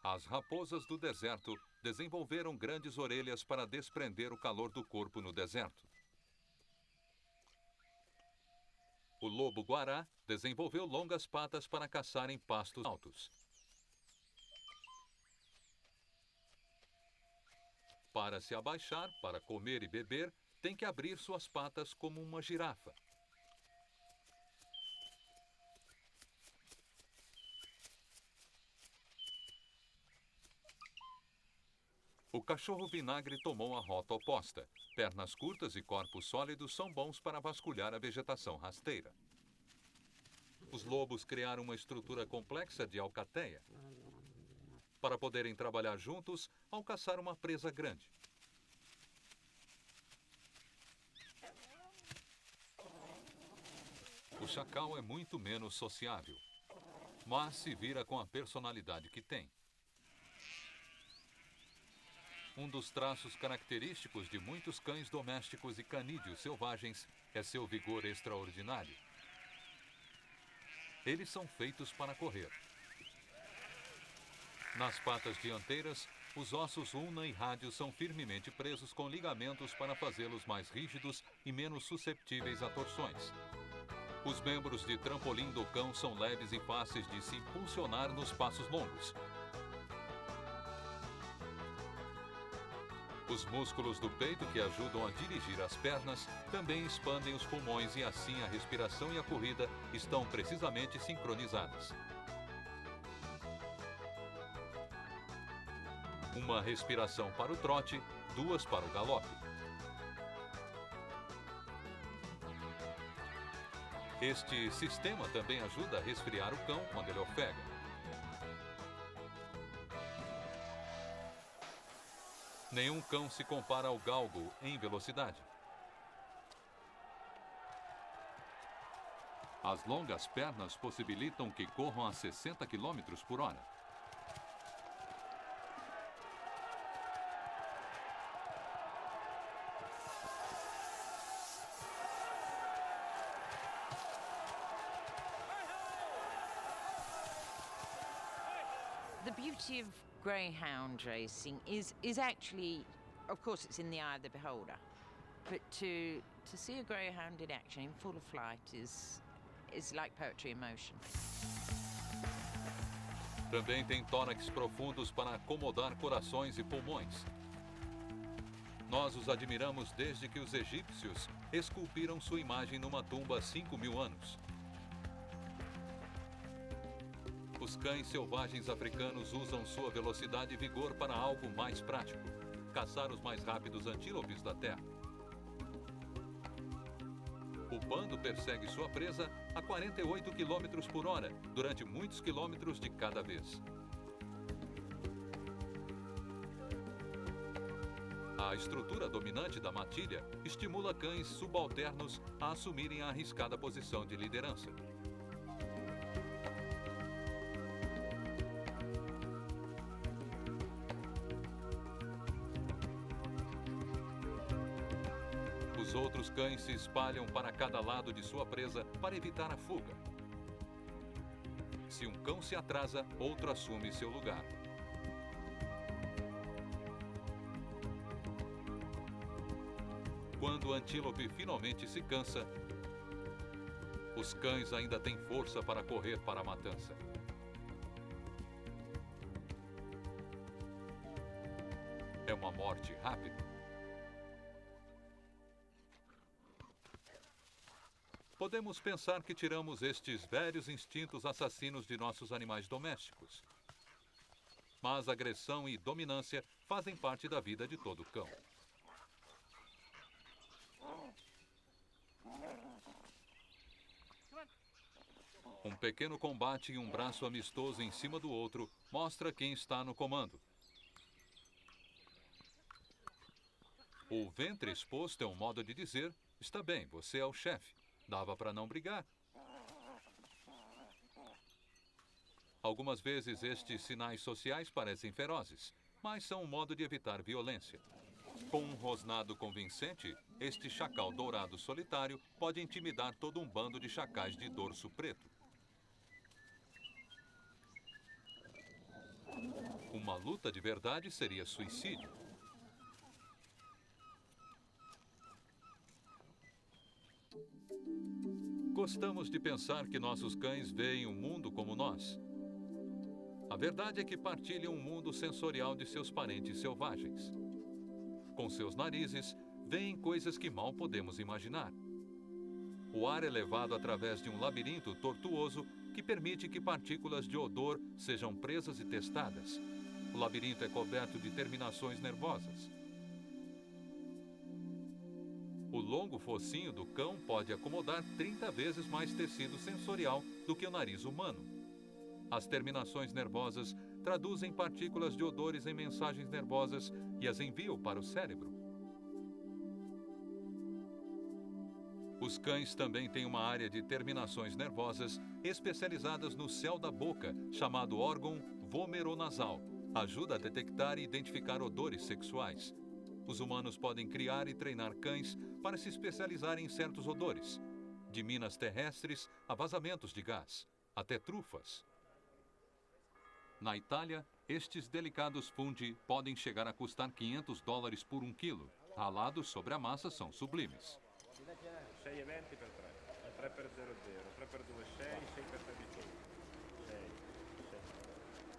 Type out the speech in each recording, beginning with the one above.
As raposas do deserto desenvolveram grandes orelhas para desprender o calor do corpo no deserto. O lobo-guará desenvolveu longas patas para caçar em pastos altos. Para se abaixar, para comer e beber, tem que abrir suas patas como uma girafa. O cachorro-vinagre tomou a rota oposta. Pernas curtas e corpos sólidos são bons para vasculhar a vegetação rasteira. Os lobos criaram uma estrutura complexa de alcateia para poderem trabalhar juntos ao caçar uma presa grande. O chacal é muito menos sociável, mas se vira com a personalidade que tem. Um dos traços característicos de muitos cães domésticos e canídeos selvagens é seu vigor extraordinário. Eles são feitos para correr. Nas patas dianteiras, os ossos ulna e rádio são firmemente presos com ligamentos para fazê-los mais rígidos e menos susceptíveis a torções. Os membros de trampolim do cão são leves e fáceis de se impulsionar nos passos longos. Os músculos do peito que ajudam a dirigir as pernas também expandem os pulmões e assim a respiração e a corrida estão precisamente sincronizadas. Uma respiração para o trote, duas para o galope. Este sistema também ajuda a resfriar o cão quando ele ofega. Nenhum cão se compara ao galgo em velocidade. As longas pernas possibilitam que corram a 60 km por hora. The beauty of greyhound racing is actually, of course, it's in the eye of the beholder. But to see a greyhound in action, in full flight, is like poetry in motion. Também tem tórax profundos para acomodar corações e pulmões. Nós os admiramos desde que os egípcios esculpiram sua imagem numa tumba há 5.000 anos. Os cães selvagens africanos usam sua velocidade e vigor para algo mais prático: caçar os mais rápidos antílopes da terra. O bando persegue sua presa a 48 km por hora, durante muitos quilômetros de cada vez. A estrutura dominante da matilha estimula cães subalternos a assumirem a arriscada posição de liderança. Os outros cães se espalham para cada lado de sua presa para evitar a fuga. Se um cão se atrasa, outro assume seu lugar. Quando o antílope finalmente se cansa, os cães ainda têm força para correr para a matança. É uma morte rápida. Podemos pensar que tiramos estes velhos instintos assassinos de nossos animais domésticos. Mas agressão e dominância fazem parte da vida de todo cão. Um pequeno combate e um braço amistoso em cima do outro mostra quem está no comando. O ventre exposto é um modo de dizer: está bem, você é o chefe. Dava para não brigar. Algumas vezes estes sinais sociais parecem ferozes, mas são um modo de evitar violência. Com um rosnado convincente, este chacal dourado solitário pode intimidar todo um bando de chacais de dorso preto. O Uma luta de verdade seria suicídio. Gostamos de pensar que nossos cães veem o mundo como nós. A verdade é que partilham um mundo sensorial de seus parentes selvagens. Com seus narizes, veem coisas que mal podemos imaginar. O ar é levado através de um labirinto tortuoso que permite que partículas de odor sejam presas e testadas. O labirinto é coberto de terminações nervosas. O longo focinho do cão pode acomodar 30 vezes mais tecido sensorial do que o nariz humano. As terminações nervosas traduzem partículas de odores em mensagens nervosas e as enviam para o cérebro. Os cães também têm uma área de terminações nervosas especializadas no céu da boca, chamado órgão vomeronasal. Ajuda a detectar e identificar odores sexuais. Os humanos podem criar e treinar cães para se especializarem em certos odores, de minas terrestres a vazamentos de gás, até trufas. Na Itália, estes delicados fungi podem chegar a custar $500 por 1 quilo. Ralados sobre a massa são sublimes. 6,20 per 3, 3 per 0,0, 3 per 2, 6, 6 per 3, 6,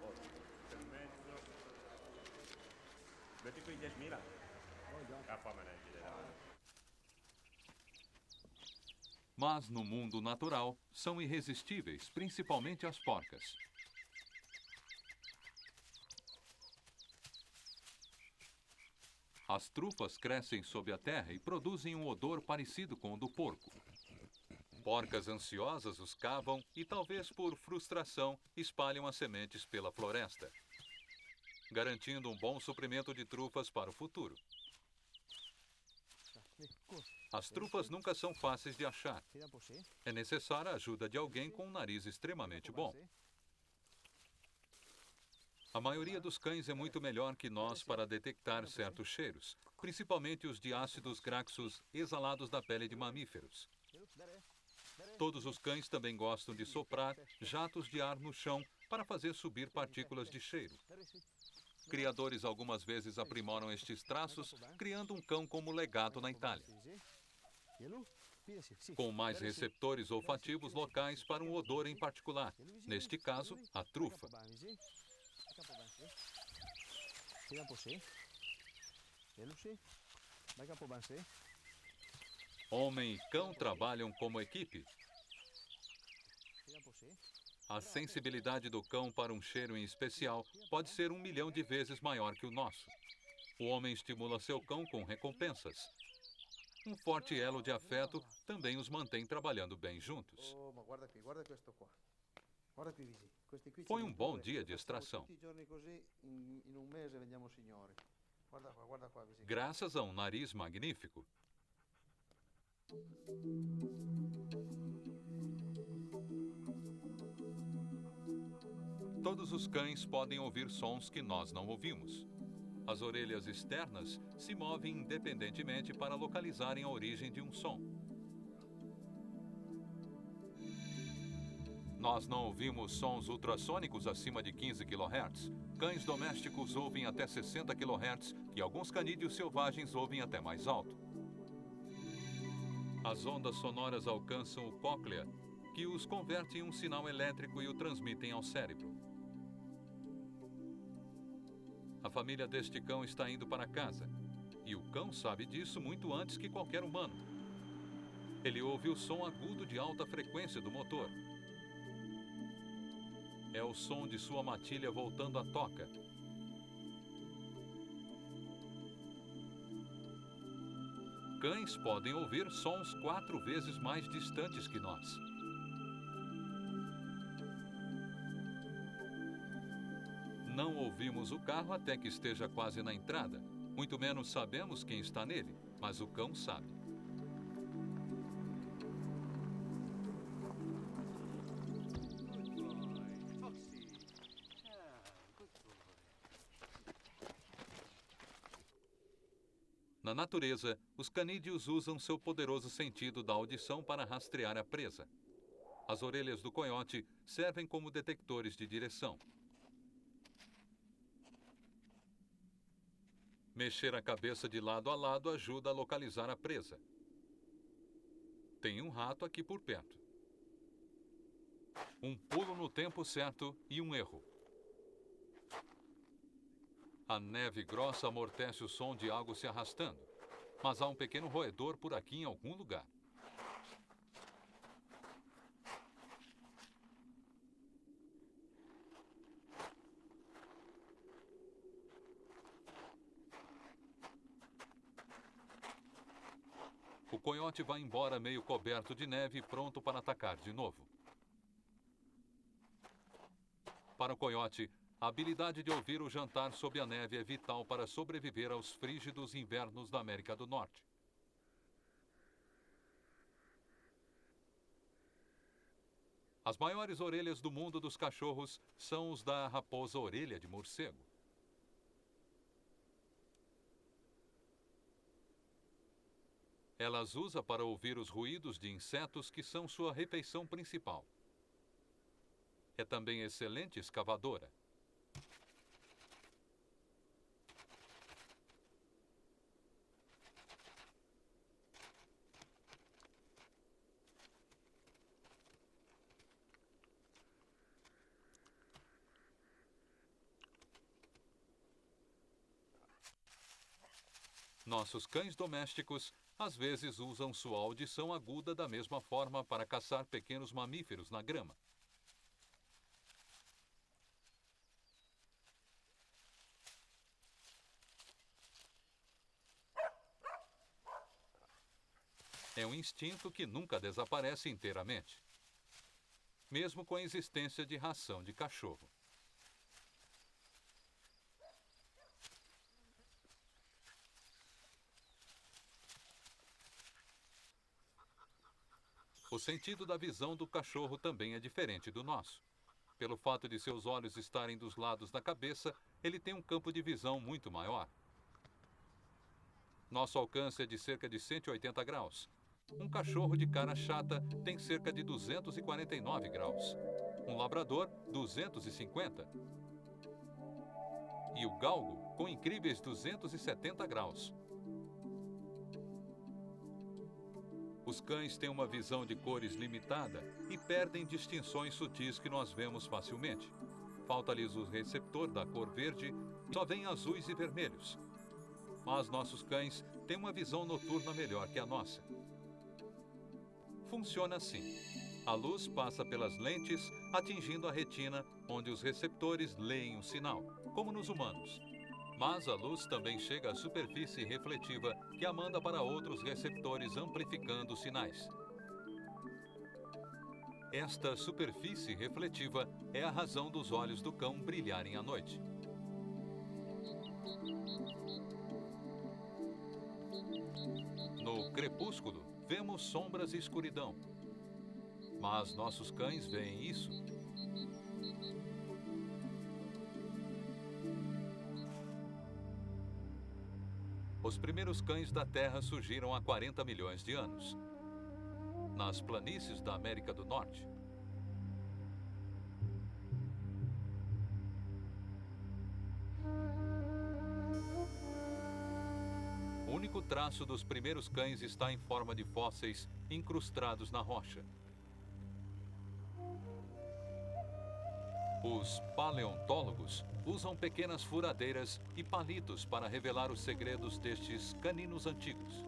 8 per mezzo. Metti qui 10.000? Mas no mundo natural, são irresistíveis, principalmente as porcas. As trufas crescem sob a terra e produzem um odor parecido com o do porco. Porcas ansiosas os cavam e, talvez por frustração, espalham as sementes pela floresta, garantindo um bom suprimento de trufas para o futuro. As trufas nunca são fáceis de achar. É necessária a ajuda de alguém com um nariz extremamente bom. A maioria dos cães é muito melhor que nós para detectar certos cheiros, principalmente os de ácidos graxos exalados da pele de mamíferos. Todos os cães também gostam de soprar jatos de ar no chão para fazer subir partículas de cheiro. Criadores algumas vezes aprimoram estes traços, criando um cão como legado na Itália, com mais receptores olfativos locais para um odor em particular, neste caso, a trufa. Homem e cão trabalham como equipe. A sensibilidade do cão para um cheiro em especial pode ser 1 milhão de vezes maior que o nosso. O homem estimula seu cão com recompensas. Um forte elo de afeto também os mantém trabalhando bem juntos. Foi um bom dia de extração. Graças a um nariz magnífico. Todos os cães podem ouvir sons que nós não ouvimos. As orelhas externas se movem independentemente para localizarem a origem de um som. Nós não ouvimos sons ultrassônicos acima de 15 kHz. Cães domésticos ouvem até 60 kHz e alguns canídeos selvagens ouvem até mais alto. As ondas sonoras alcançam o cóclea, que os converte em um sinal elétrico e o transmitem ao cérebro. A família deste cão está indo para casa, e o cão sabe disso muito antes que qualquer humano. Ele ouve o som agudo de alta frequência do motor. É o som de sua matilha voltando à toca. Cães podem ouvir sons 4 vezes mais distantes que nós. Não ouvimos o carro até que esteja quase na entrada. Muito menos sabemos quem está nele, mas o cão sabe. Na natureza, os canídeos usam seu poderoso sentido da audição para rastrear a presa. As orelhas do coiote servem como detectores de direção. Mexer a cabeça de lado a lado ajuda a localizar a presa. Tem um rato aqui por perto. Um pulo no tempo certo e um erro. A neve grossa amortece o som de algo se arrastando, mas há um pequeno roedor por aqui em algum lugar. O coiote vai embora meio coberto de neve, pronto para atacar de novo. Para o coiote, a habilidade de ouvir o jantar sob a neve é vital para sobreviver aos frígidos invernos da América do Norte. As maiores orelhas do mundo dos cachorros são os da raposa orelha de morcego. Ela as usa para ouvir os ruídos de insetos que são sua refeição principal. É também excelente escavadora. Nossos cães domésticos às vezes usam sua audição aguda da mesma forma para caçar pequenos mamíferos na grama. É um instinto que nunca desaparece inteiramente, mesmo com a existência de ração de cachorro. O sentido da visão do cachorro também é diferente do nosso. Pelo fato de seus olhos estarem dos lados da cabeça, ele tem um campo de visão muito maior. Nosso alcance é de cerca de 180 graus. Um cachorro de cara chata tem cerca de 249 graus. Um labrador, 250. E o galgo, com incríveis 270 graus. Os cães têm uma visão de cores limitada e perdem distinções sutis que nós vemos facilmente. Falta-lhes o receptor da cor verde, só vêm azuis e vermelhos. Mas nossos cães têm uma visão noturna melhor que a nossa. Funciona assim. A luz passa pelas lentes, atingindo a retina, onde os receptores leem o sinal, como nos humanos. Mas a luz também chega à superfície refletiva, que a manda para outros receptores, amplificando os sinais. Esta superfície refletiva é a razão dos olhos do cão brilharem à noite. No crepúsculo, vemos sombras e escuridão. Mas nossos cães veem isso. Os primeiros cães da Terra surgiram há 40 milhões de anos, nas planícies da América do Norte. O único traço dos primeiros cães está em forma de fósseis incrustados na rocha. Os paleontólogos usam pequenas furadeiras e palitos para revelar os segredos destes caninos antigos.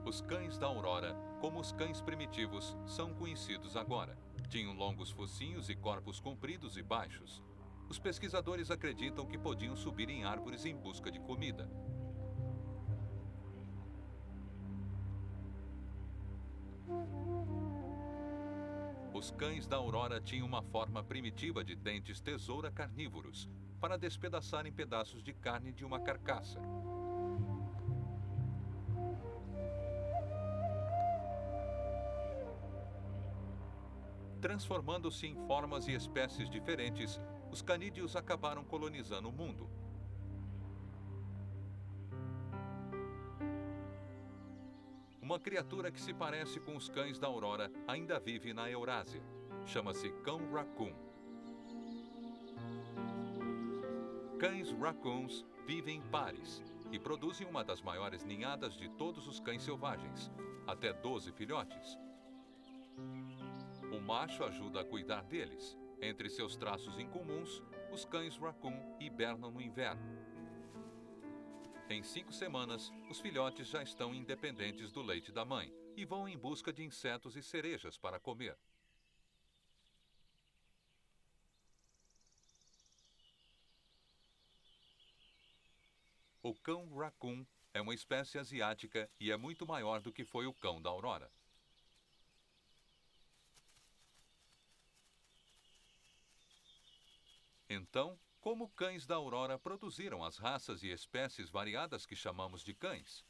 Os cães da Aurora, como os cães primitivos, são conhecidos agora. Tinham longos focinhos e corpos compridos e baixos. Os pesquisadores acreditam que podiam subir em árvores em busca de comida. Os cães da Aurora tinham uma forma primitiva de dentes tesoura carnívoros, para despedaçarem pedaços de carne de uma carcaça. Transformando-se em formas e espécies diferentes, os canídeos acabaram colonizando o mundo. Uma criatura que se parece com os cães da Aurora ainda vive na Eurásia. Chama-se cão raccoon. Cães raccoons vivem em pares e produzem uma das maiores ninhadas de todos os cães selvagens, até 12 filhotes. O macho ajuda a cuidar deles. Entre seus traços incomuns, os cães raccoon hibernam no inverno. Em 5 semanas, os filhotes já estão independentes do leite da mãe e vão em busca de insetos e cerejas para comer. O cão raccoon é uma espécie asiática e é muito maior do que foi o cão da Aurora. Então, como cães da Aurora produziram as raças e espécies variadas que chamamos de cães?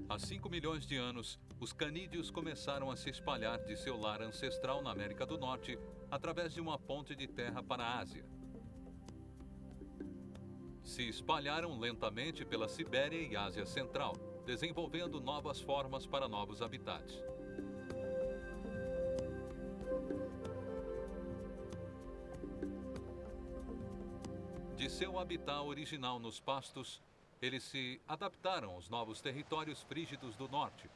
Há 5 milhões de anos, os canídeos começaram a se espalhar de seu lar ancestral na América do Norte através de uma ponte de terra para a Ásia. Se espalharam lentamente pela Sibéria e Ásia Central, desenvolvendo novas formas para novos habitats. De seu habitat original nos pastos, eles se adaptaram aos novos territórios frígidos do norte.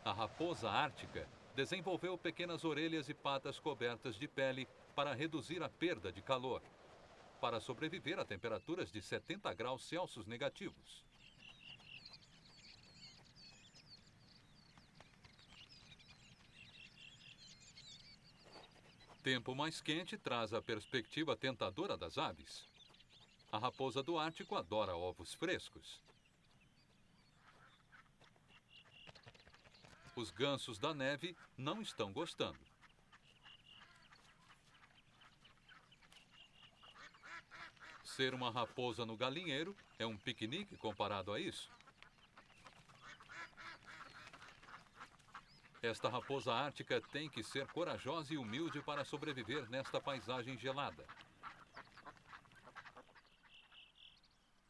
A raposa ártica desenvolveu pequenas orelhas e patas cobertas de pele para reduzir a perda de calor, para sobreviver a temperaturas de 70 graus Celsius negativos. Tempo mais quente traz a perspectiva tentadora das aves. A raposa do Ártico adora ovos frescos. Os gansos da neve não estão gostando. Ser uma raposa no galinheiro é um piquenique comparado a isso. Esta raposa ártica tem que ser corajosa e humilde para sobreviver nesta paisagem gelada.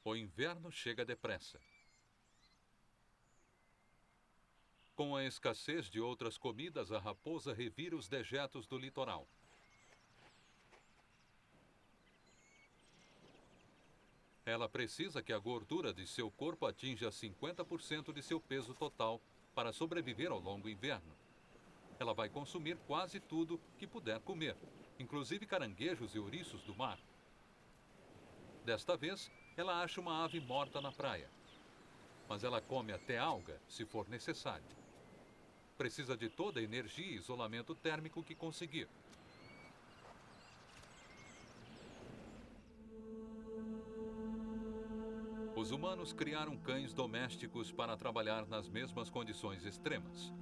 O inverno chega depressa. Com a escassez de outras comidas, a raposa revira os dejetos do litoral. Ela precisa que a gordura de seu corpo atinja 50% de seu peso total para sobreviver ao longo inverno. Ela vai consumir quase tudo que puder comer, inclusive caranguejos e ouriços do mar. Desta vez, ela acha uma ave morta na praia. Mas ela come até alga, se for necessário. Precisa de toda a energia e isolamento térmico que conseguir. Os humanos criaram cães domésticos para trabalhar nas mesmas condições extremas.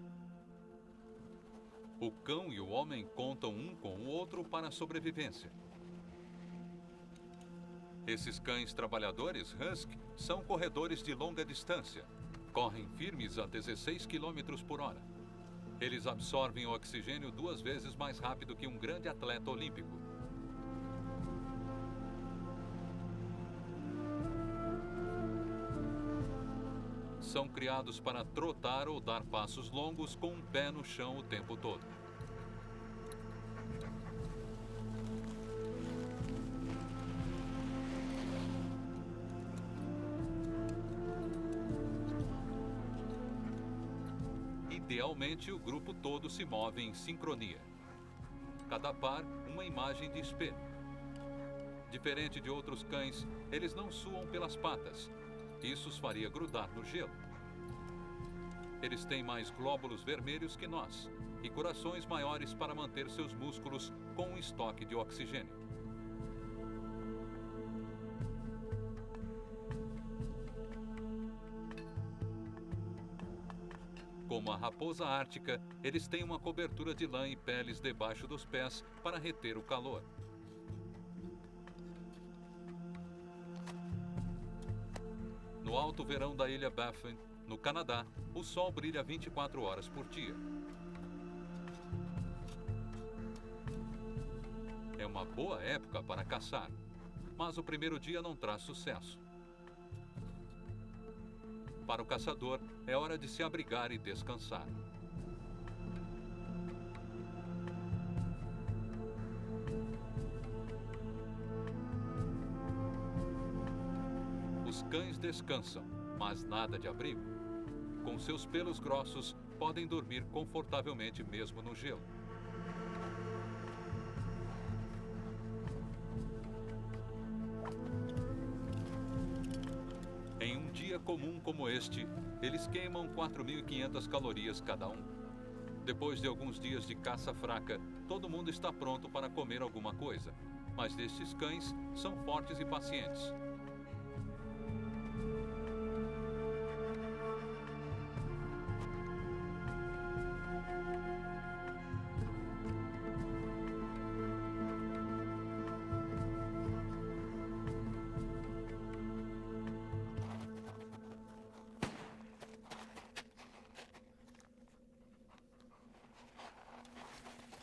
O cão e o homem contam um com o outro para a sobrevivência. Esses cães trabalhadores Husky são corredores de longa distância. Correm firmes a 16 km por hora. Eles absorvem o oxigênio 2 vezes mais rápido que um grande atleta olímpico. São criados para trotar ou dar passos longos com um pé no chão o tempo todo. Idealmente, o grupo todo se move em sincronia. Cada par, uma imagem de espelho. Diferente de outros cães, eles não suam pelas patas. Isso os faria grudar no gelo. Eles têm mais glóbulos vermelhos que nós e corações maiores para manter seus músculos com um estoque de oxigênio. Como a raposa ártica, eles têm uma cobertura de lã e peles debaixo dos pés para reter o calor. No alto verão da ilha Baffin, no Canadá, o sol brilha 24 horas por dia. É uma boa época para caçar, mas o primeiro dia não traz sucesso. Para o caçador, é hora de se abrigar e descansar. Os cães descansam, mas nada de abrigo. Com seus pelos grossos, podem dormir confortavelmente mesmo no gelo. Em um dia comum como este, eles queimam 4.500 calorias cada um. Depois de alguns dias de caça fraca, todo mundo está pronto para comer alguma coisa. Mas estes cães são fortes e pacientes.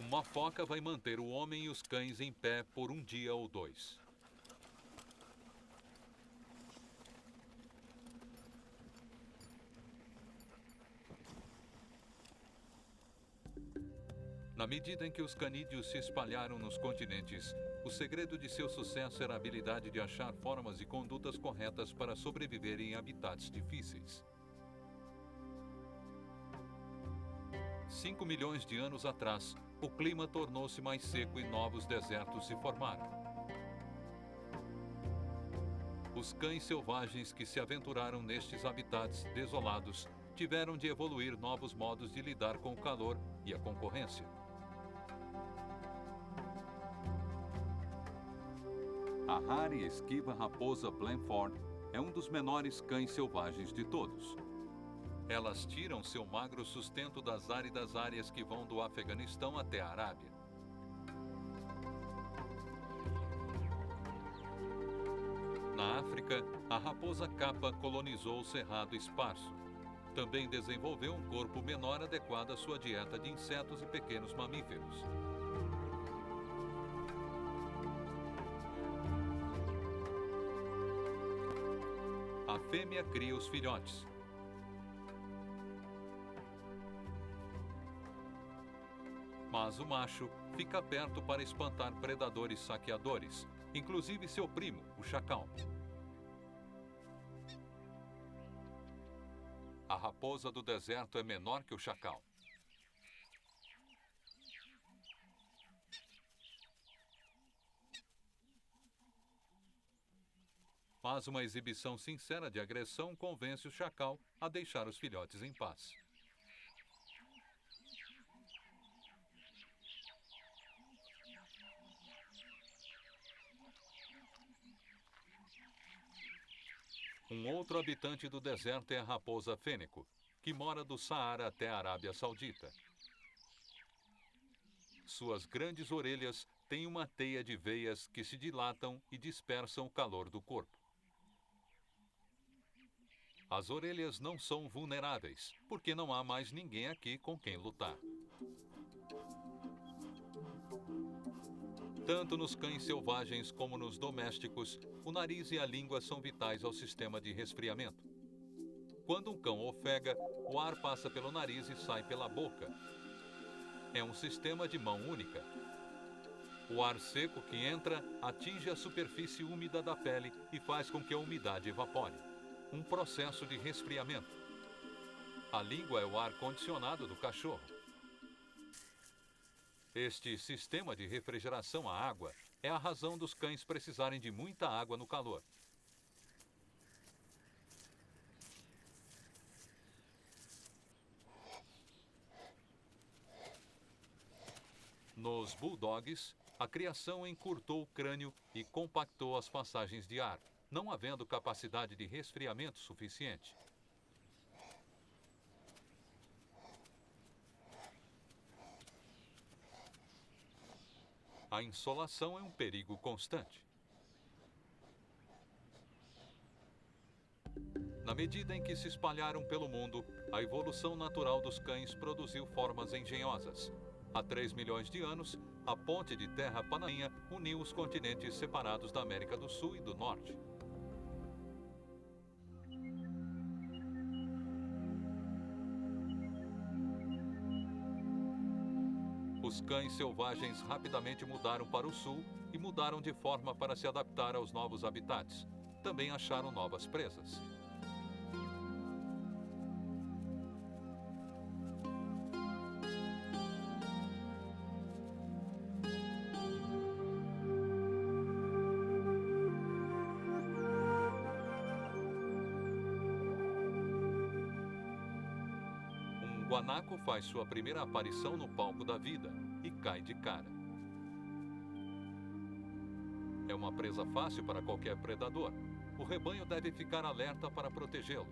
Uma foca vai manter o homem e os cães em pé por um dia ou dois. Na medida em que os canídeos se espalharam nos continentes, o segredo de seu sucesso era a habilidade de achar formas e condutas corretas para sobreviver em habitats difíceis. 5 milhões de anos atrás, o clima tornou-se mais seco e novos desertos se formaram. Os cães selvagens que se aventuraram nestes habitats desolados tiveram de evoluir novos modos de lidar com o calor e a concorrência. A rara e esquiva raposa Blanford é um dos menores cães selvagens de todos. Elas tiram seu magro sustento das áridas áreas que vão do Afeganistão até a Arábia. Na África, a raposa capa colonizou o cerrado esparso. Também desenvolveu um corpo menor adequado à sua dieta de insetos e pequenos mamíferos. A fêmea cria os filhotes. Mas o macho fica perto para espantar predadores saqueadores, inclusive seu primo, o chacal. A raposa do deserto é menor que o chacal. Mas uma exibição sincera de agressão convence o chacal a deixar os filhotes em paz. Um outro habitante do deserto é a raposa fênico, que mora do Saara até a Arábia Saudita. Suas grandes orelhas têm uma teia de veias que se dilatam e dispersam o calor do corpo. As orelhas não são vulneráveis, porque não há mais ninguém aqui com quem lutar. Tanto nos cães selvagens como nos domésticos, o nariz e a língua são vitais ao sistema de resfriamento. Quando um cão ofega, o ar passa pelo nariz e sai pela boca. É um sistema de mão única. O ar seco que entra atinge a superfície úmida da pele e faz com que a umidade evapore. Um processo de resfriamento. A língua é o ar condicionado do cachorro. Este sistema de refrigeração à água é a razão dos cães precisarem de muita água no calor. Nos bulldogs, a criação encurtou o crânio e compactou as passagens de ar, não havendo capacidade de resfriamento suficiente. A insolação é um perigo constante. Na medida em que se espalharam pelo mundo, a evolução natural dos cães produziu formas engenhosas. Há 3 milhões de anos, A ponte de terra panamenha uniu os continentes separados da América do Sul e do Norte. Os cães selvagens rapidamente mudaram para o sul e mudaram de forma para se adaptar aos novos habitats. Também acharam novas presas. Um guanaco faz sua primeira aparição no palco da vida e cai de cara. É uma presa fácil para qualquer predador. O rebanho deve ficar alerta para protegê-lo.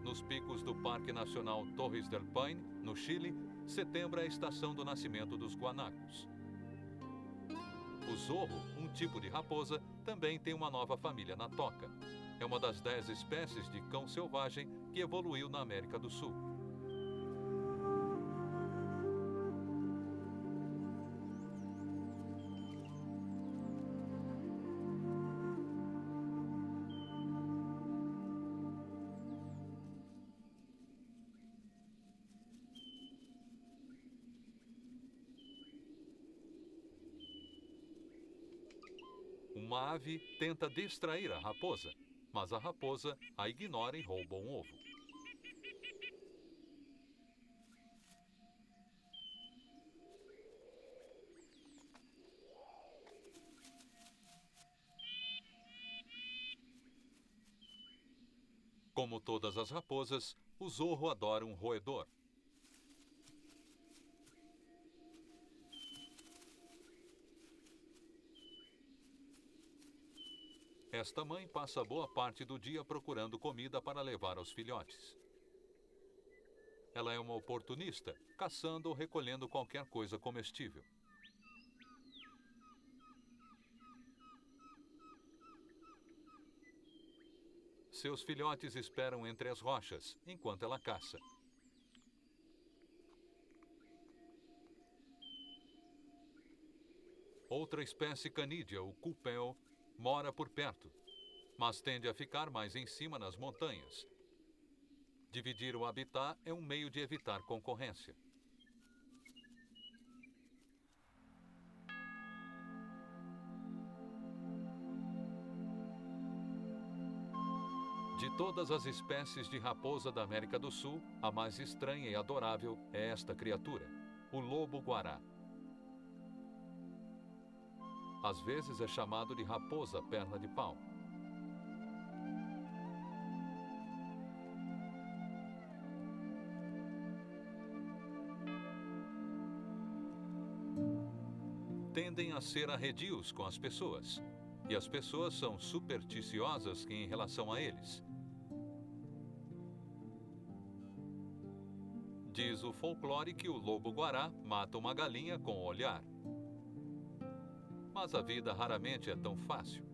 Nos picos do Parque Nacional Torres del Paine, no Chile, setembro é a estação do nascimento dos guanacos. O zorro, um tipo de raposa, também tem uma nova família na toca. É uma das 10 espécies de cão selvagem que evoluiu na América do Sul. Uma ave tenta distrair a raposa, mas a raposa a ignora e rouba um ovo. Como todas as raposas, o zorro adora um roedor. Esta mãe passa boa parte do dia procurando comida para levar aos filhotes. Ela é uma oportunista, caçando ou recolhendo qualquer coisa comestível. Seus filhotes esperam entre as rochas, enquanto ela caça. Outra espécie canídea, o cupel, mora por perto, mas tende a ficar mais em cima nas montanhas. Dividir o habitat é um meio de evitar concorrência. De todas as espécies de raposa da América do Sul, a mais estranha e adorável é esta criatura, o lobo-guará. Às vezes é chamado de raposa perna de pau. Tendem a ser arredios com as pessoas, e as pessoas são supersticiosas em relação a eles. Diz o folclore que o lobo-guará mata uma galinha com o olhar. Mas a vida raramente é tão fácil.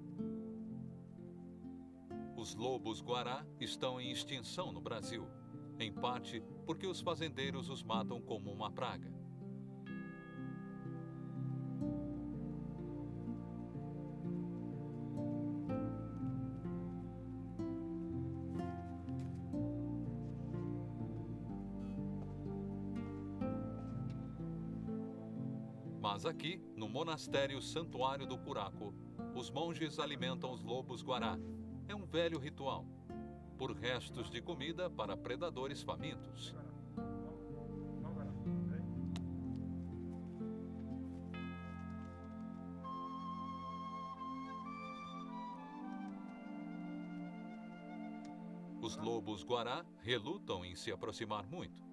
Os lobos-guará estão em extinção no Brasil, em parte porque os fazendeiros os matam como uma praga. Mas aqui, no monastério Santuário do Curaco, os monges alimentam os lobos-guará. É um velho ritual, por restos de comida para predadores famintos. Os lobos-guará relutam em se aproximar muito.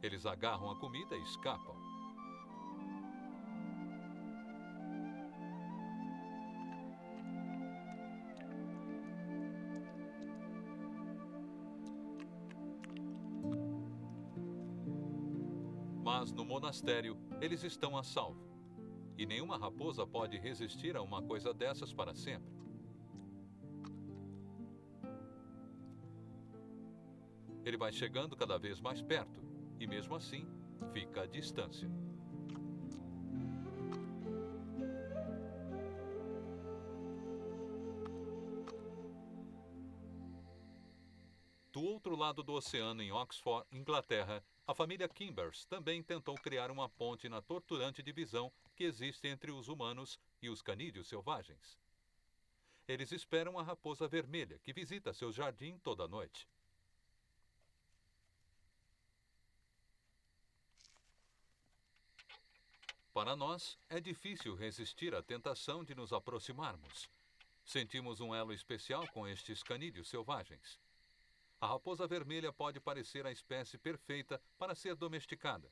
Eles agarram a comida e escapam. Mas no monastério, eles estão a salvo. E nenhuma raposa pode resistir a uma coisa dessas para sempre. Ele vai chegando cada vez mais perto, e mesmo assim, fica à distância. lado do oceano, em Oxford, Inglaterra, a família Kimbers também tentou criar uma ponte na torturante divisão que existe entre os humanos e os canídeos selvagens. Eles esperam a raposa vermelha, que visita seu jardim toda noite. Para nós, é difícil resistir à tentação de nos aproximarmos. Sentimos um elo especial com estes canídeos selvagens. A raposa vermelha pode parecer a espécie perfeita para ser domesticada.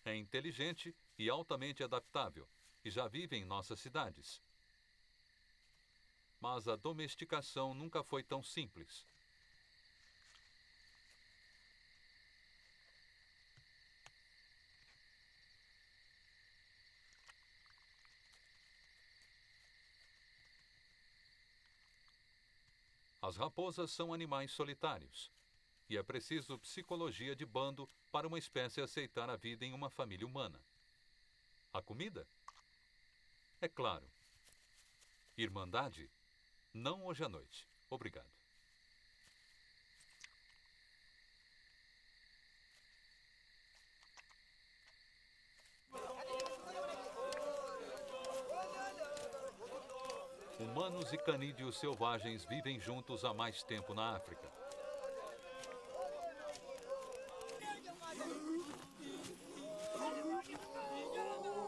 É inteligente e altamente adaptável, e já vive em nossas cidades. Mas a domesticação nunca foi tão simples. As raposas são animais solitários, e é preciso psicologia de bando para uma espécie aceitar a vida em uma família humana. A comida? É claro. Irmandade? Não hoje à noite. Obrigado. Humanos e canídeos selvagens vivem juntos há mais tempo na África.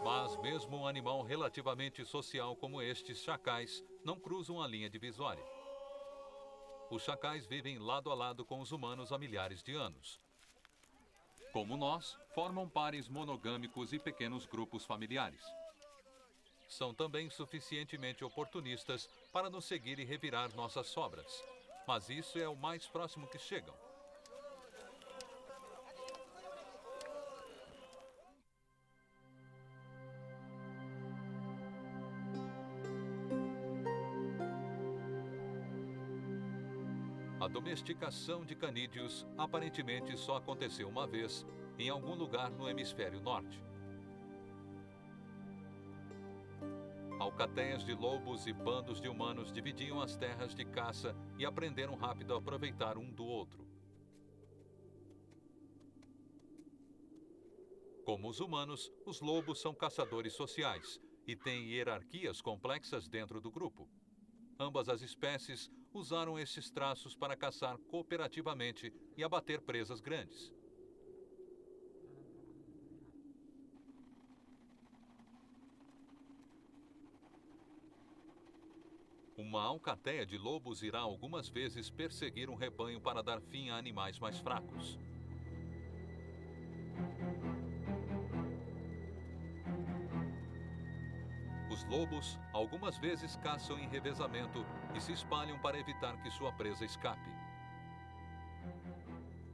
Mas mesmo um animal relativamente social como estes chacais não cruzam a linha divisória. Os chacais vivem lado a lado com os humanos há milhares de anos. Como nós, formam pares monogâmicos e pequenos grupos familiares. São também suficientemente oportunistas para nos seguir e revirar nossas sobras. Mas isso é o mais próximo que chegam. A domesticação de canídeos aparentemente só aconteceu uma vez, em algum lugar no hemisfério norte. Alcateias de lobos e bandos de humanos dividiam as terras de caça e aprenderam rápido a aproveitar um do outro. Como os humanos, os lobos são caçadores sociais e têm hierarquias complexas dentro do grupo. Ambas as espécies usaram estes traços para caçar cooperativamente e abater presas grandes. Uma alcateia de lobos irá algumas vezes perseguir um rebanho para dar fim a animais mais fracos. Os lobos algumas vezes caçam em revezamento e se espalham para evitar que sua presa escape.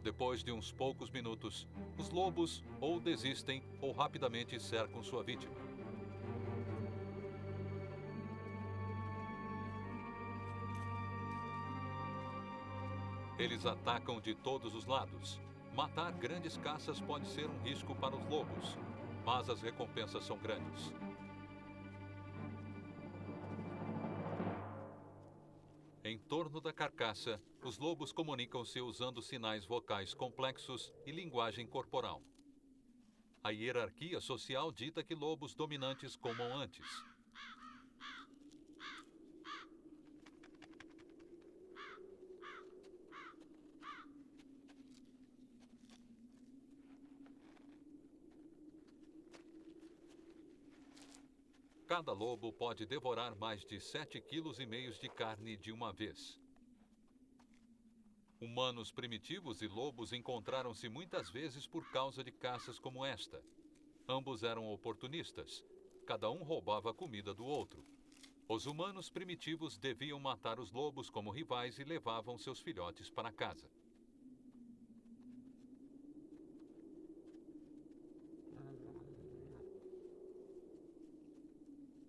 Depois de uns poucos minutos, os lobos ou desistem ou rapidamente cercam sua vítima. Eles atacam de todos os lados. Matar grandes caças pode ser um risco para os lobos, mas as recompensas são grandes. Em torno da carcaça, os lobos comunicam-se usando sinais vocais complexos e linguagem corporal. A hierarquia social dita que lobos dominantes comam antes. Cada lobo pode devorar mais de 7,5 kg de carne de uma vez. Humanos primitivos e lobos encontraram-se muitas vezes por causa de caças como esta. Ambos eram oportunistas. Cada um roubava a comida do outro. Os humanos primitivos deviam matar os lobos como rivais e levavam seus filhotes para casa.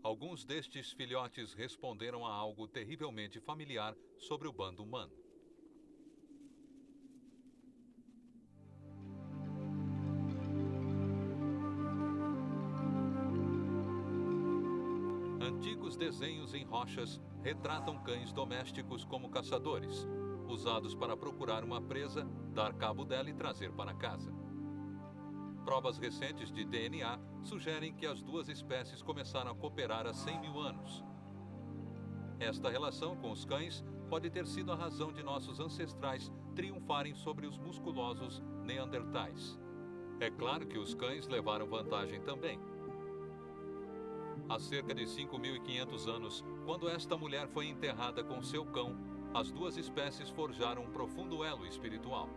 Alguns destes filhotes responderam a algo terrivelmente familiar sobre o bando humano. Antigos desenhos em rochas retratam cães domésticos como caçadores, usados para procurar uma presa, dar cabo dela e trazer para casa. Provas recentes de DNA sugerem que as duas espécies começaram a cooperar há 100 mil anos. Esta relação com os cães pode ter sido a razão de nossos ancestrais triunfarem sobre os musculosos neandertais. É claro que os cães levaram vantagem também. Há cerca de 5.500 anos, quando esta mulher foi enterrada com seu cão, as duas espécies forjaram um profundo elo espiritual.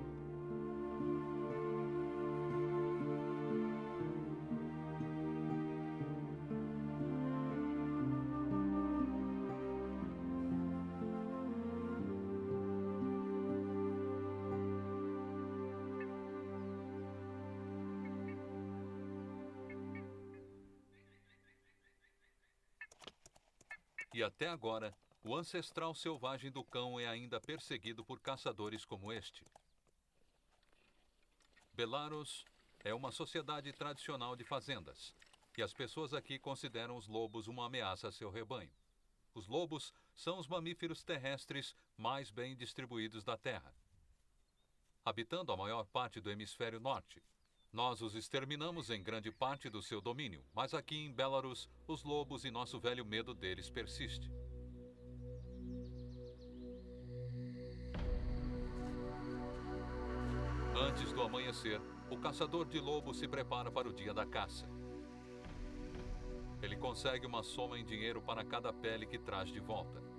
E até agora, o ancestral selvagem do cão é ainda perseguido por caçadores como este. Belarus é uma sociedade tradicional de fazendas, e as pessoas aqui consideram os lobos uma ameaça a seu rebanho. Os lobos são os mamíferos terrestres mais bem distribuídos da Terra. Habitando a maior parte do hemisfério norte, nós os exterminamos em grande parte do seu domínio, mas aqui em Belarus, os lobos e nosso velho medo deles persiste. Antes do amanhecer, o caçador de lobos se prepara para o dia da caça. Ele consegue uma soma em dinheiro para cada pele que traz de volta.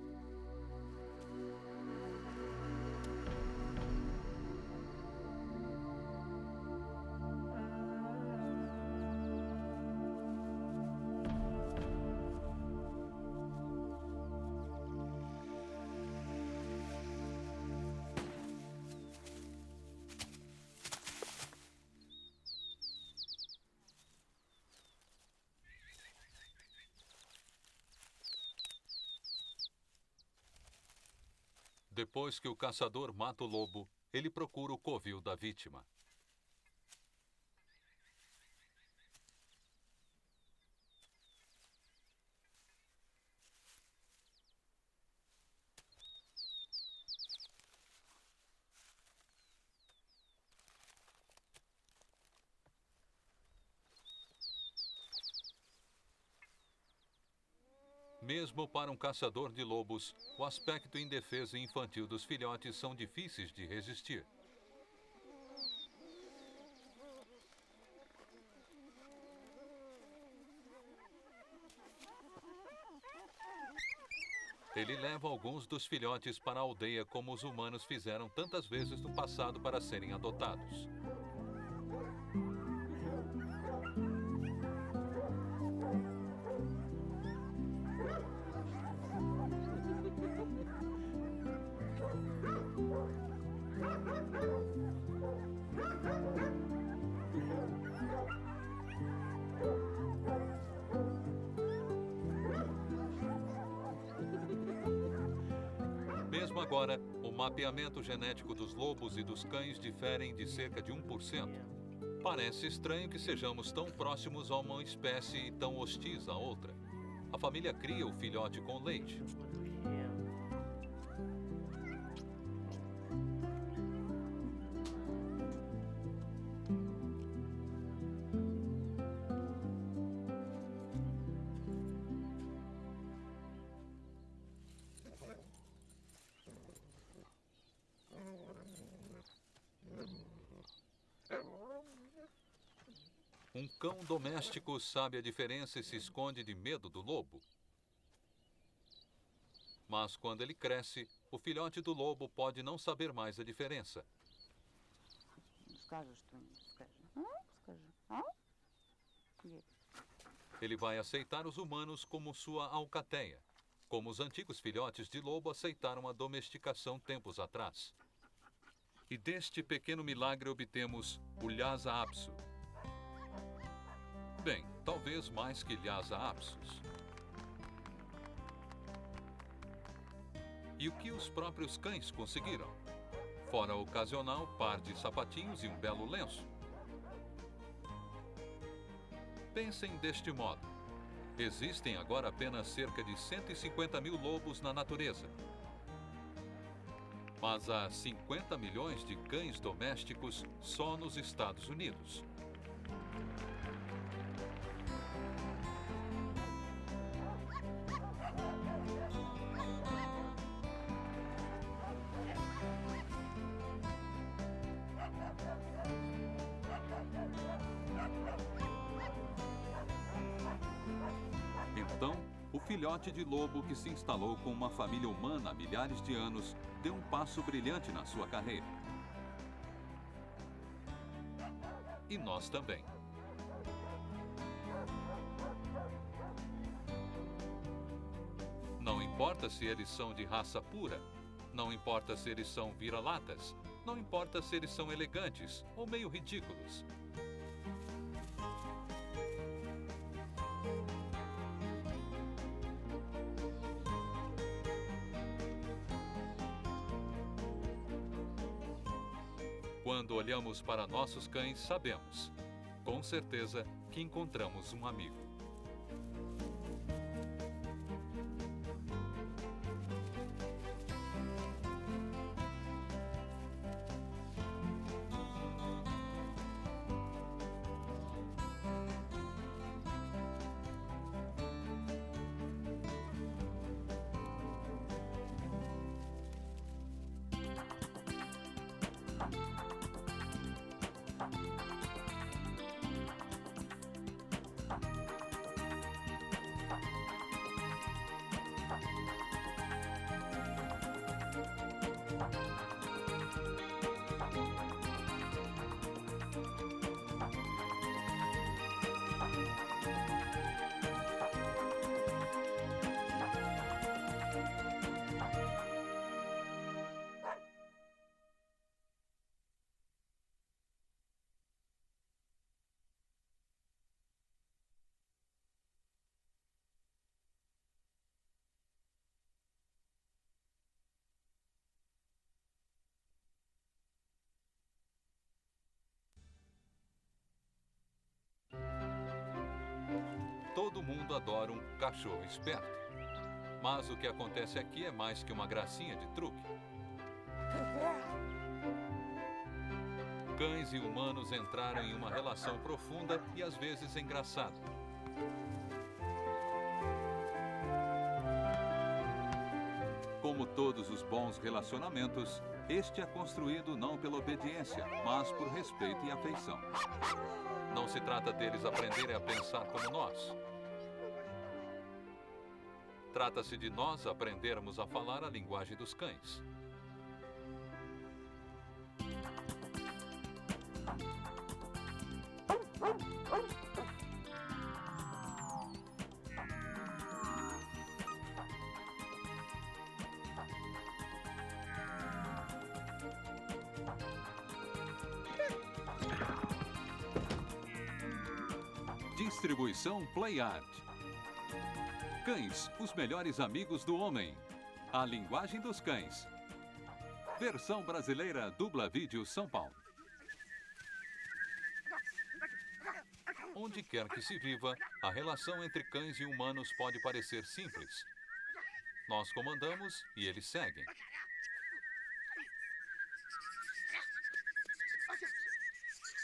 Depois que o caçador mata o lobo, ele procura o covil da vítima. Mesmo para um caçador de lobos, o aspecto indefeso e infantil dos filhotes são difíceis de resistir. Ele leva alguns dos filhotes para a aldeia como os humanos fizeram tantas vezes no passado para serem adotados. Mesmo agora, o mapeamento genético dos lobos e dos cães diferem de cerca de 1%. Parece estranho que sejamos tão próximos a uma espécie e tão hostis à outra. A família cria o filhote com leite. Um cão doméstico sabe a diferença e se esconde de medo do lobo. Mas quando ele cresce, o filhote do lobo pode não saber mais a diferença. Ele vai aceitar os humanos como sua alcateia, como os antigos filhotes de lobo aceitaram a domesticação tempos atrás. E deste pequeno milagre obtemos o Lhasa Apso. Bem, talvez mais que Lhasa Apsus. E o que os próprios cães conseguiram? Fora o ocasional par de sapatinhos e um belo lenço. Pensem deste modo. Existem agora apenas cerca de 150 mil lobos na natureza. Mas há 50 milhões de cães domésticos só nos Estados Unidos. Então, o filhote de lobo que se instalou com uma família humana há milhares de anos deu um passo brilhante na sua carreira. E nós também. Não importa se eles são de raça pura, não importa se eles são vira-latas, não importa se eles são elegantes ou meio ridículos. Quando olhamos para nossos cães, sabemos, com certeza, que encontramos um amigo. Todo mundo adora um cachorro esperto. Mas o que acontece aqui é mais que uma gracinha de truque. Cães e humanos entraram em uma relação profunda e às vezes engraçada. Como todos os bons relacionamentos, este é construído não pela obediência, mas por respeito e afeição. Não se trata deles aprenderem a pensar como nós. Trata-se de nós aprendermos a falar a linguagem dos cães. Distribuição PlayArt. Cães, os melhores amigos do homem. A linguagem dos cães. Versão brasileira Dubla Vídeo São Paulo. Onde quer que se viva, a relação entre cães e humanos pode parecer simples. Nós comandamos e eles seguem.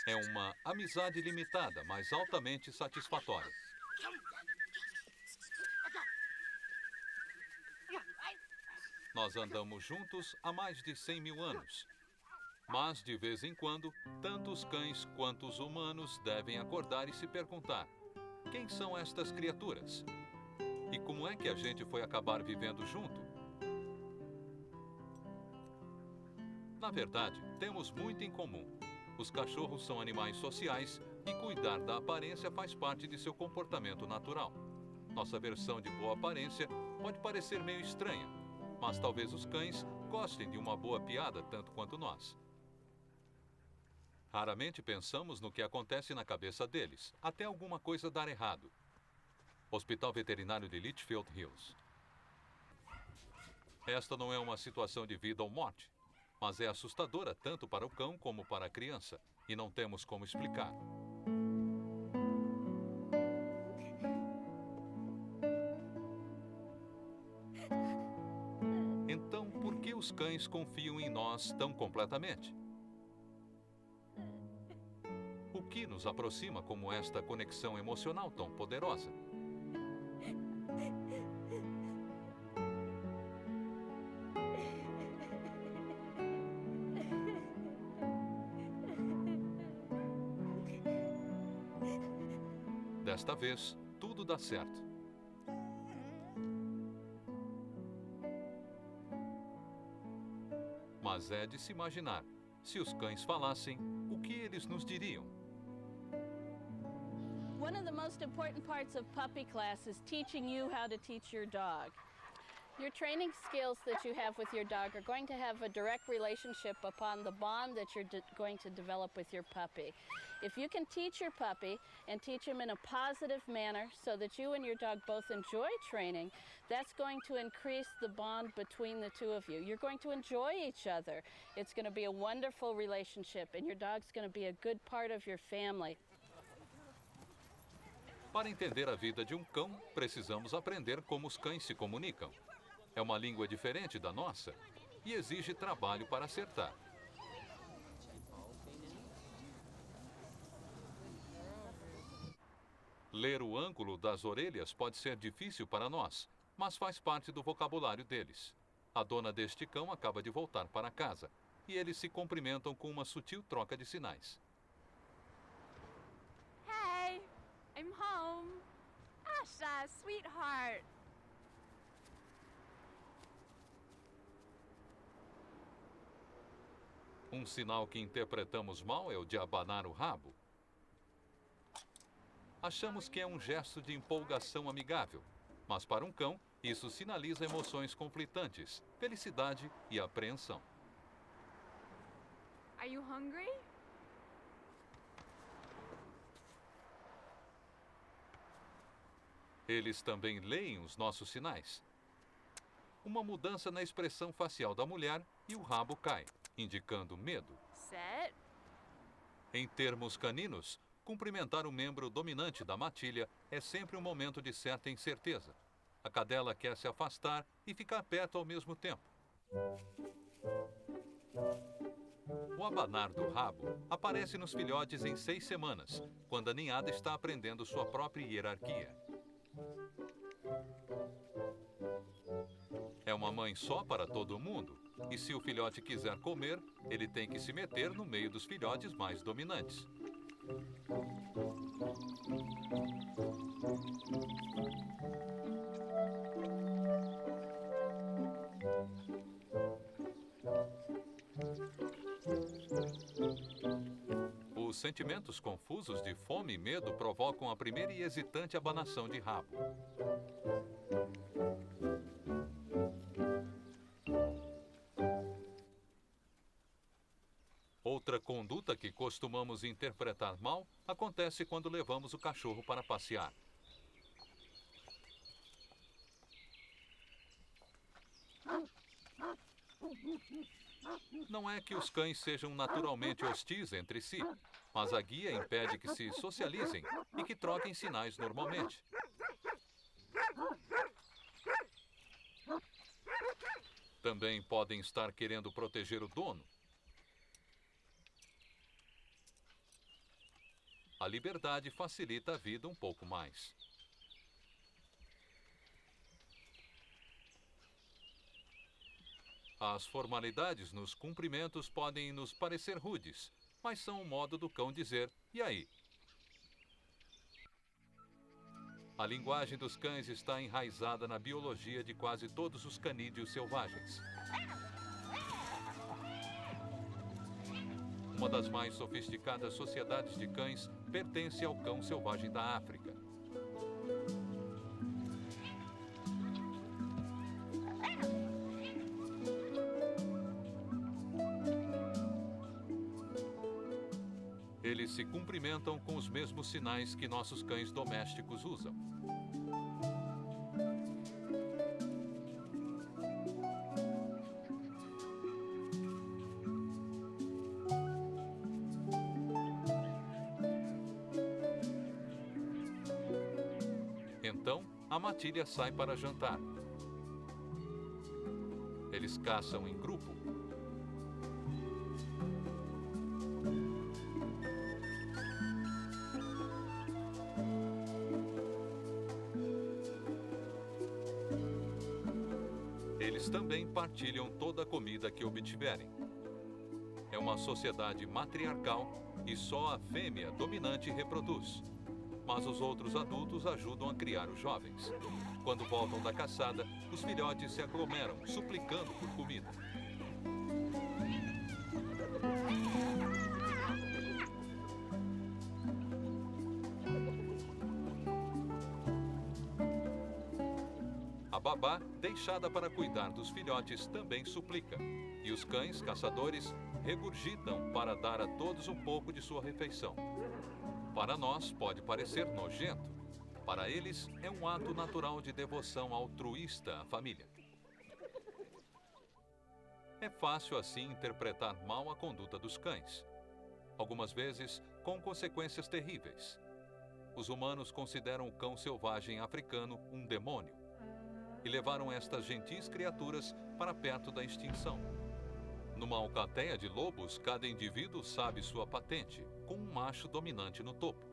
É uma amizade limitada, mas altamente satisfatória. Nós andamos juntos há mais de 100 mil anos. Mas, de vez em quando, tanto os cães quanto os humanos devem acordar e se perguntar: quem são estas criaturas? E como é que a gente foi acabar vivendo junto? Na verdade, temos muito em comum. Os cachorros são animais sociais e cuidar da aparência faz parte de seu comportamento natural. Nossa versão de boa aparência pode parecer meio estranha, mas talvez os cães gostem de uma boa piada tanto quanto nós. Raramente pensamos no que acontece na cabeça deles, até alguma coisa dar errado. Hospital Veterinário de Litchfield Hills. Esta não é uma situação de vida ou morte, mas é assustadora tanto para o cão como para a criança, e não temos como explicar. Então, por que os cães confiam em nós tão completamente? O que nos aproxima como esta conexão emocional tão poderosa? Desta vez, tudo dá certo. Mas é de se imaginar, se os cães falassem, o que eles nos diriam? One of the most important parts of puppy class is teaching you how to teach your dog. Your training skills that you have with your dog are going to have a direct relationship upon the bond that you're going to develop with your puppy. If you can teach your puppy and teach him in a positive manner so that you and your dog both enjoy training, that's going to increase the bond between the two of you. You're going to enjoy each other. It's going to be a wonderful relationship, and your dog's going to be a good part of your family. Para entender a vida de um cão, precisamos aprender como os cães se comunicam. É uma língua diferente da nossa e exige trabalho para acertar. Ler o ângulo das orelhas pode ser difícil para nós, mas faz parte do vocabulário deles. A dona deste cão acaba de voltar para casa e eles se cumprimentam com uma sutil troca de sinais. Hey, I'm home. Asha, sweetheart. Um sinal que interpretamos mal é o de abanar o rabo. Achamos que é um gesto de empolgação amigável, mas para um cão, isso sinaliza emoções conflitantes, felicidade e apreensão. Are you hungry? Eles também leem os nossos sinais. Uma mudança na expressão facial da mulher e o rabo cai, indicando medo. Set. Em termos caninos, cumprimentar o membro dominante da matilha é sempre um momento de certa incerteza. A cadela quer se afastar e ficar perto ao mesmo tempo. O abanar do rabo aparece nos filhotes em 6 semanas, quando a ninhada está aprendendo sua própria hierarquia. É uma mãe só para todo mundo, e se o filhote quiser comer, ele tem que se meter no meio dos filhotes mais dominantes. Os sentimentos confusos de fome e medo provocam a primeira e hesitante abanação de rabo. Outra conduta que costumamos interpretar mal acontece quando levamos o cachorro para passear. Não é que os cães sejam naturalmente hostis entre si, mas a guia impede que se socializem e que troquem sinais normalmente. Também podem estar querendo proteger o dono. A liberdade facilita a vida um pouco mais. As formalidades nos cumprimentos podem nos parecer rudes, mas são o modo do cão dizer, e aí? A linguagem dos cães está enraizada na biologia de quase todos os canídeos selvagens. Uma das mais sofisticadas sociedades de cães pertence ao cão selvagem da África. Eles se cumprimentam com os mesmos sinais que nossos cães domésticos usam. Então, a matilha sai para jantar. Eles Eles caçam em grupo. Eles também partilham toda a comida que obtiverem. É uma sociedade matriarcal e só a fêmea dominante reproduz. Mas os outros adultos ajudam a criar os jovens. Quando voltam da caçada, os filhotes se aglomeram, suplicando por comida. A babá, deixada para cuidar dos filhotes, também suplica. E os cães caçadores regurgitam para dar a todos um pouco de sua refeição. Para nós, pode parecer nojento. Para eles, é um ato natural de devoção altruísta à família. É fácil, assim, interpretar mal a conduta dos cães. Algumas vezes, com consequências terríveis. Os humanos consideram o cão selvagem africano um demônio e levaram estas gentis criaturas para perto da extinção. Numa alcateia de lobos, cada indivíduo sabe sua patente, com um macho dominante no topo.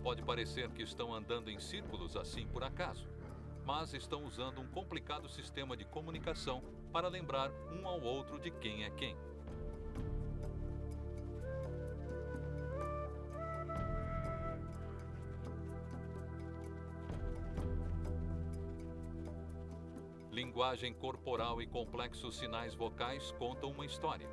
Pode parecer que estão andando em círculos assim por acaso, mas estão usando um complicado sistema de comunicação para lembrar um ao outro de quem é quem. Linguagem corporal e complexos sinais vocais contam uma história.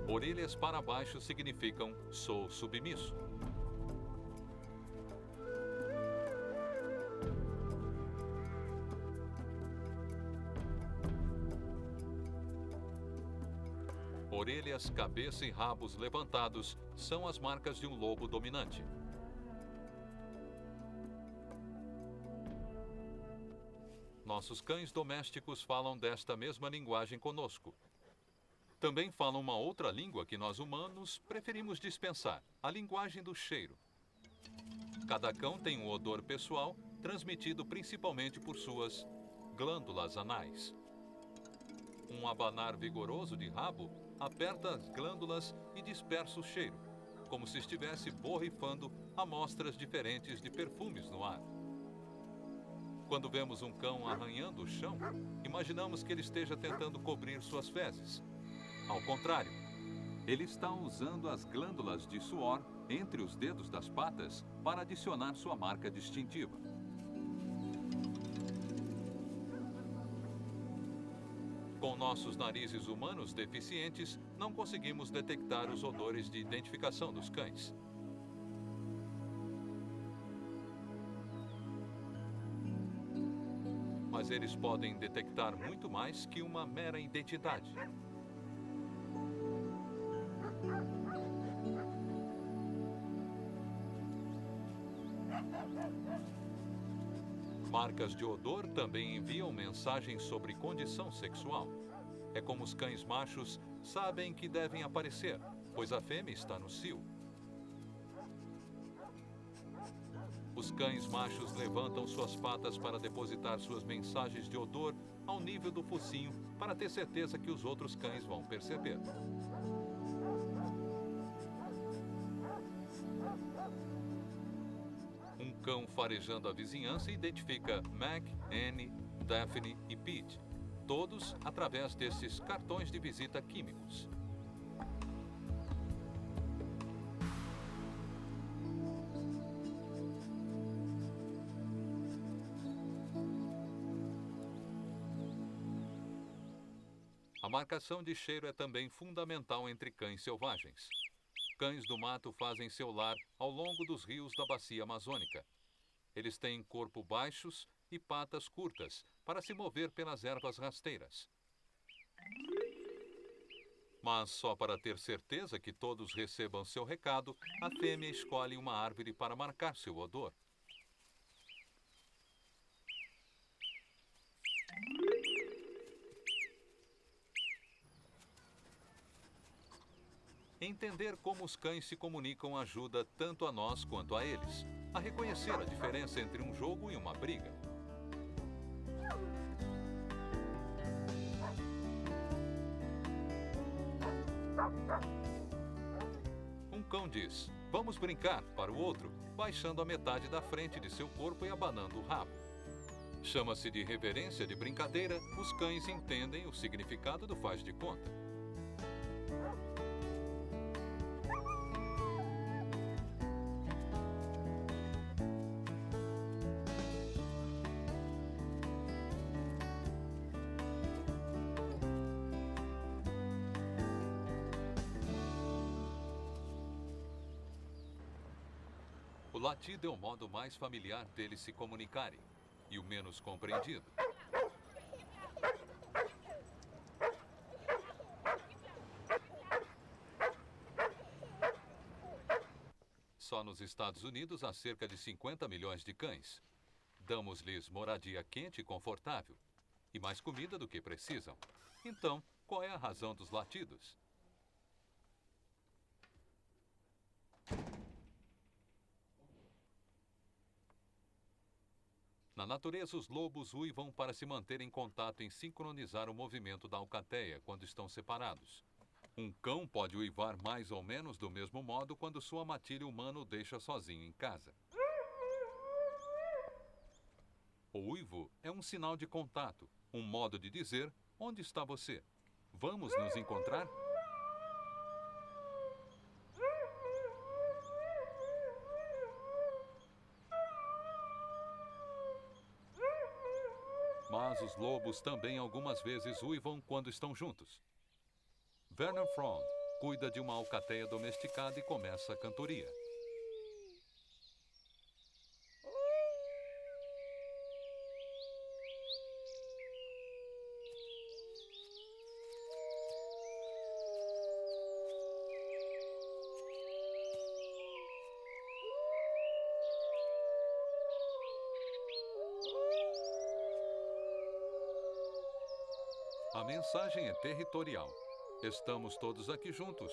Orelhas para baixo significam sou submisso. Orelhas, cabeça e rabos levantados são as marcas de um lobo dominante. Nossos cães domésticos falam desta mesma linguagem conosco. Também falam uma outra língua que nós humanos preferimos dispensar, a linguagem do cheiro. Cada cão tem um odor pessoal, transmitido principalmente por suas glândulas anais. Um abanar vigoroso de rabo aperta as glândulas e dispersa o cheiro, como se estivesse borrifando amostras diferentes de perfumes no ar. Quando vemos um cão arranhando o chão, imaginamos que ele esteja tentando cobrir suas fezes. Ao contrário, ele está usando as glândulas de suor entre os dedos das patas para adicionar sua marca distintiva. Com nossos narizes humanos deficientes, não conseguimos detectar os odores de identificação dos cães. Mas eles podem detectar muito mais que uma mera identidade. Marcas de odor também enviam mensagens sobre condição sexual. É como os cães machos sabem que devem aparecer, pois a fêmea está no cio. Os cães machos levantam suas patas para depositar suas mensagens de odor ao nível do focinho para ter certeza que os outros cães vão perceber. Um cão farejando a vizinhança identifica Mac, Annie, Daphne e Pete, todos através desses cartões de visita químicos. A marcação de cheiro é também fundamental entre cães selvagens. Cães do mato fazem seu lar ao longo dos rios da bacia amazônica. Eles têm corpo baixos e patas curtas para se mover pelas ervas rasteiras. Mas só para ter certeza que todos recebam seu recado, a fêmea escolhe uma árvore para marcar seu odor. Entender como os cães se comunicam ajuda tanto a nós quanto a eles a reconhecer a diferença entre um jogo e uma briga. Um cão diz, vamos brincar, para o outro, baixando a metade da frente de seu corpo e abanando o rabo. Chama-se de reverência de brincadeira, os cães entendem o significado do faz de conta. O latido é o modo mais familiar deles se comunicarem e o menos compreendido. Só nos Estados Unidos há cerca de 50 milhões de cães. Damos-lhes moradia quente e confortável e mais comida do que precisam. Então, qual é a razão dos latidos? Na natureza, os lobos uivam para se manter em contato e sincronizar o movimento da alcateia quando estão separados. Um cão pode uivar mais ou menos do mesmo modo quando sua matilha humana o deixa sozinho em casa. O uivo é um sinal de contato, um modo de dizer, onde está você? Vamos nos encontrar? Mas os lobos também algumas vezes uivam quando estão juntos. Werner Frond cuida de uma alcateia domesticada e começa a cantoria. A mensagem é territorial. Estamos todos aqui juntos